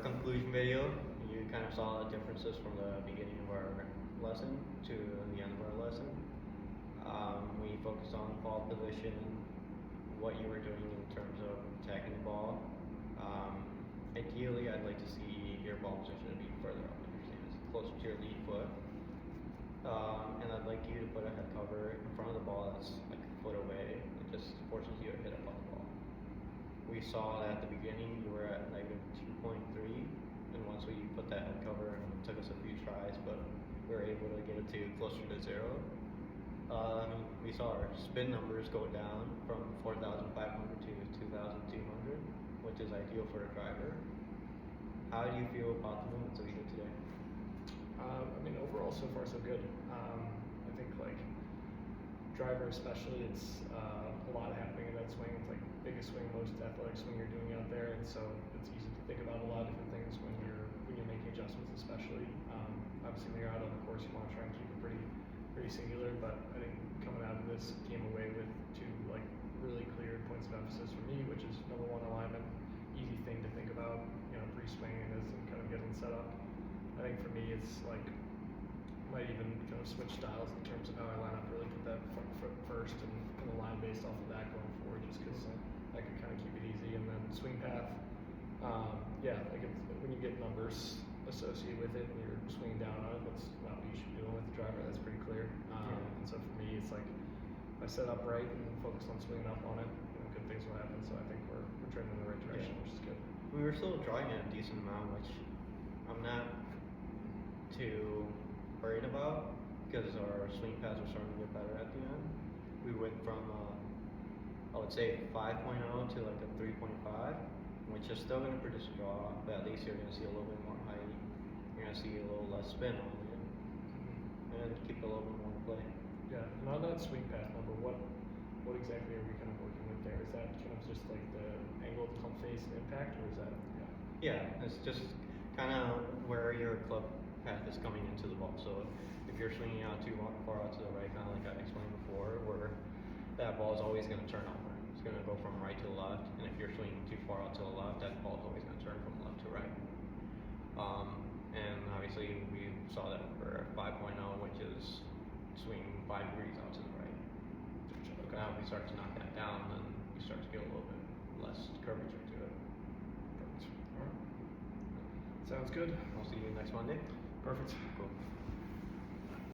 conclusion video, you kind of saw the differences from the beginning of our lesson to the end of our lesson. We focused on ball position, what you were doing in terms of attacking the ball. Ideally, I'd like to see your ball position to be further up in your stance, closer to your lead foot. And I'd like you to put a head cover in front of the ball that's like a foot away. It just forces you to hit up on the ball. We saw that at the beginning you were at negative 2.3, and once we put that head cover, and it took us a few tries, but we were able to get it to closer to 0. We saw our spin numbers go down from 4,500 to 2,200, which is ideal for a driver. How do you feel about the movements that we did today? I mean, overall, so far, so good. I think, like, driver especially, it's a lot happening in that swing. It's like biggest swing, most athletic swing you're doing out there, and so it's easy to think about a lot of different things when you're making adjustments, especially. Obviously, when you're out on the course, you want to try and keep it pretty singular, but I think coming out of this, came away with 2 like really clear points of emphasis for me, which is number 1, alignment, easy thing to think about, pre-swing and kind of getting set up. I think for me, it's like, might even kind of switch styles in terms of how I line up, really put that front foot first and the line based off of that going forward, just because I can kind of keep it easy. And then swing path, like when you get numbers associated with it and you're swinging down on it, that's not what you should be doing with the driver. That's pretty clear. And so for me, it's like, if I set up right and focus on swinging up on it, good things will happen. So I think we're trending in the right direction, which is good. We were still drawing at a decent amount, which I'm not too worried about, because our swing paths are starting to get better at the end. We went from I would say 5.0 to like a 3.5, which is still going to produce a draw, but at least you're going to see a little bit more height. You're going to see a little less spin on it, and keep a little bit more in play. Yeah, and on that swing path number, what exactly are we kind of working with there? Is that kind of just like the angle of the club face and impact, or is that? Yeah, it's just kind of where your club path is coming into the ball. So if you're swinging out too far out to the right, kind of like I explained before, where that ball is always going to turn over. It's going to go from right to left, and if you're swinging too far out to the left, that ball is always going to turn from left to right. And obviously we saw that for 5.0, which is swing 5 degrees out to the right. Now if we start to knock that down, then we start to get a little bit less curvature to it. Perfect. All right. Sounds good. I'll see you next Monday. Perfect. Cool.